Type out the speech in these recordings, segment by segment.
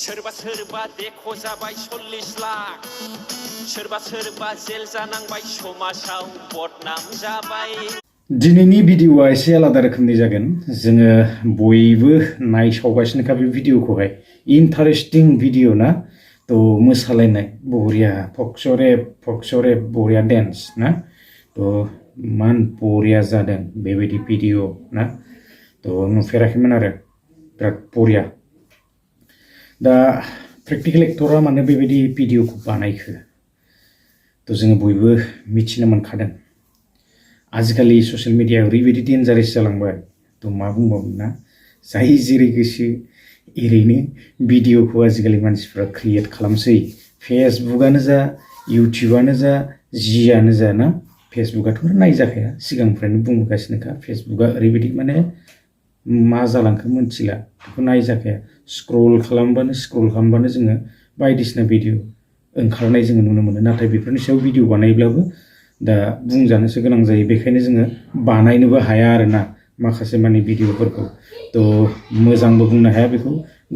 सोरबा सोरबा देख' जाबाय 40 लाख सोरबा सोरबा जेल जानांबाय समाजाव बदनाम जाबाय दिनैनि भिडिअआ एसे आलादा रोखोमनि जागोन जोङो बयबो नायसावगासिनोखा बे भिडिअखौहाय इन्टारेस्टिं भिडिअ ना तो मोसालायनाय बरिया फक्सरे बरिया डेन्स ना तो मान बरिया जादों बेबायदि भिडिअ ना तो नुफेराखैमोन आरो बिराद बरिया दा प्रेक्टिकल एक्टरा माने बेबायदि भिडिअखौ बानायखो तो जोङो बयबो मिथिनो मोनखादों आजिखालि ससियेल मिडिया ओरैबायदि डेन्जारेस जालांबाय तो मा बुंबावनो ना जाय जेरै गोसो एरैनो भिडिअखौ आजिखालि मानसिफ्रा क्रिएट खालामसै फेसबुकआनो जा इउटिउबआनो जा जियानो जा ना फेसबुकआथ' नायजाखाया सिगांनिफ्रायनो बुंबोगासिनोखा फेसबुकआ ओरैबायदि माने मा जालांखो मोनथिला बेखौ नायजाखाया स्क्रल खालामबानो जोङो बायदिसिना भिडिअ ओंखारनाय जोङो नुनो मोनो नाथाय बेफोरनि सायाव भिडिअ बानायब्लाबो दा बुंजानोसो गोनां जायो बेखायनो जोङो बानायनोबो हाया आरोना माखासे माने भिडिअफोरखौ तो मोजांबो बुंनो हाया बेखौ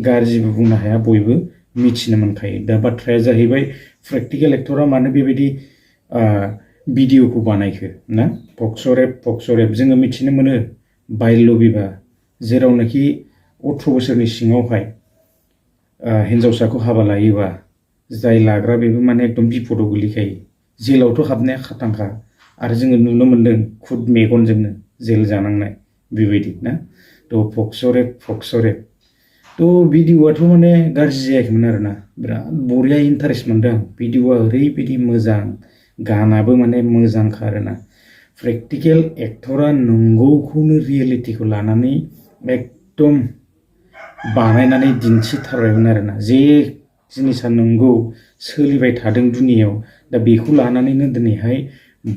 गाज्रिबो बुंनो हाया बयबो मिथिनो मोनखायो दा बाथ्राया जाहैबाय प्रेक्टिकल एक्टरा मानो बेबायदि भिडिअखौ बानायखो ना फक्सरेप जोङो मिथिनो मोनो बाल्य बिबाह जेरावनाखि 18 बोसोरनि सिङावहाय हिन्जावसाखौ हाबा लायोबा जाय लाग्रा बेबो माने एकदम बिपदाव गोलैखायो जेलावथ' हाबनाया खाथांखा आरो जोङो नुनो मोन्दों खुद मेगनजोंनो जेल जानांनाय बेबायदि ना तो फक्सरेप तो भिडिअआथ' माने गाज्रि जायाखैमोन आरोना बिराद बरिया इन्टारेस्ट मोनदों भिडिअआ ओरैबायदि मोजां गानाबो माने मोजांखा आरोना प्रेक्टिकल एक्टरा नंगौखौनो रियेलिटिखौ लानानै एकदम बानायनानै दिन्थिथारबायमोन आरोना जे जिनिसा नंगौ सोलिबाय थादों दुनियायाव दा बेखौ लानानैनो दिनैहाय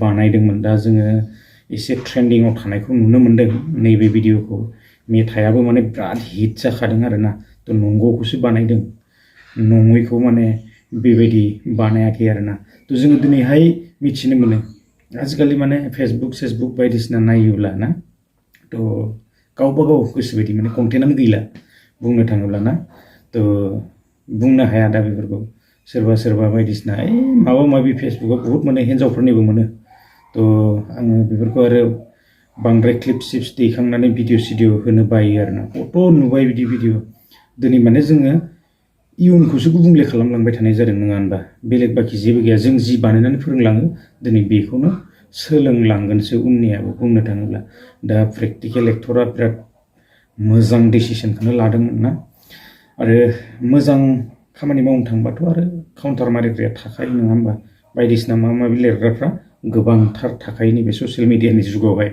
बानायदोंमोन दा जोङो एसे ट्रेन्डिंआव थानायखौ नुनो मोन्दों नैबे भिडिअखौ मेथाइयाबो माने बिराद हिट जाखादों आरोना तो नंगौखौसो बानायदों नङैखौ माने बेबायदि बानायाखै आरोना तो जोङो दिनैहाय मिथिनो मोनो आजिखालि माने फेसबुक बायदिसिना नायोब्ला ना तो गावबा गाव गोसोबायदि माने कन्टेन्टआनो गैला बुंनो थाङोब्ला ना तो बुंनो हाया दा बेफोरखौ सोरबा बायदिसिना माबा माबि फेसबुकआव बहुत माने हिन्जावफोरनिबो मोनो तो आङो बेफोरखौ आरो बांद्राय क्लिप्स दैखांनानै भिडिअ होनो बायो आरोना कत नुबाय बिदि भिडिअ दिनै माने जोङो इयुनखौसो गुबुंले खालामलांबाय थानाय जादों नङा होनबा बेलेग बाखि जेबो गैया जों जि बानायनानै फोरोंलाङो दिनै बेखौनो सोलोंलांगोनसो उननियाबो बुंनो थाङोब्ला दा प्रेक्टिकल एक्टरा बिराद मोजां डिसिसनखौनो लादोंमोन ना आरो मोजां खामानि मावनो थांबाथ' आरो काउन्टार मारिग्राया थाखायो नङा होमबा बायदिसिना माबा माबि लिरग्राफ्रा गोबांथार थाखायो नैबे ससियेल मिडियानि जुगावहाय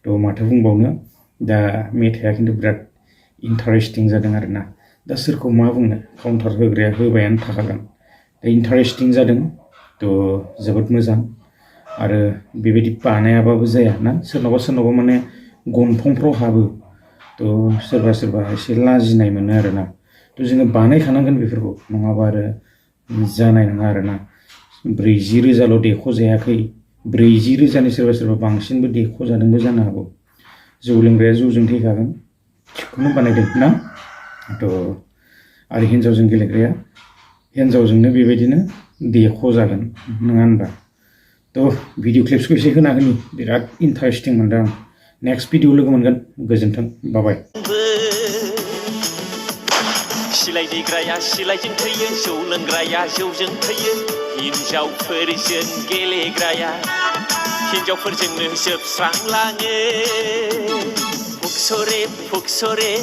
तो माथो बुंबावनो दा मेथाइया खिन्थु बिराद इन्टारेस्टिं जादों आरोना दा सोरखौ मा बुंनो काउन्टार होग्राया होबायानो थाखागोन दा इन्टारेस्टिं जादों तो जोबोद मोजां आरो बेबायदि बानायाबाबो जाया ना सोरनावबा माने गन्थंफ्राव हाबो तो सोरबा एसे लाजिनाय मोनो आरोना तो जोङो बानायखानांगोन बेफोरखौ नङाबा आरो जानाय नङा आरोना 40,000ल' देख' जायाखै 40,000नि सोरबा बांसिनबो देख' जादोंबो जानो हागौ जौ लोंग्राया जौजों थैखागोन थिगखौनो बानायदों ना तो आरो हिन्जावजों गेलेग्राया हिन्जावजोंनो बेबायदिनो देख' जागोन नङा होनबा तो भिडिअ क्लिप्सखौ एसे होना होनि बिराद इन्टारेस्टिं मोनदों आं नेक्स्ट भिडिअ लोगो मोनगोन गोजोन्थों बाय सिलाइ दैग्राया सिलाइजों थैयो जौ लोंग्राया जौजों थैयो हिन्जावफोरजों गेलेग्राया हिन्जावफोरजोंनो जोबस्रांलाङो फक्सरे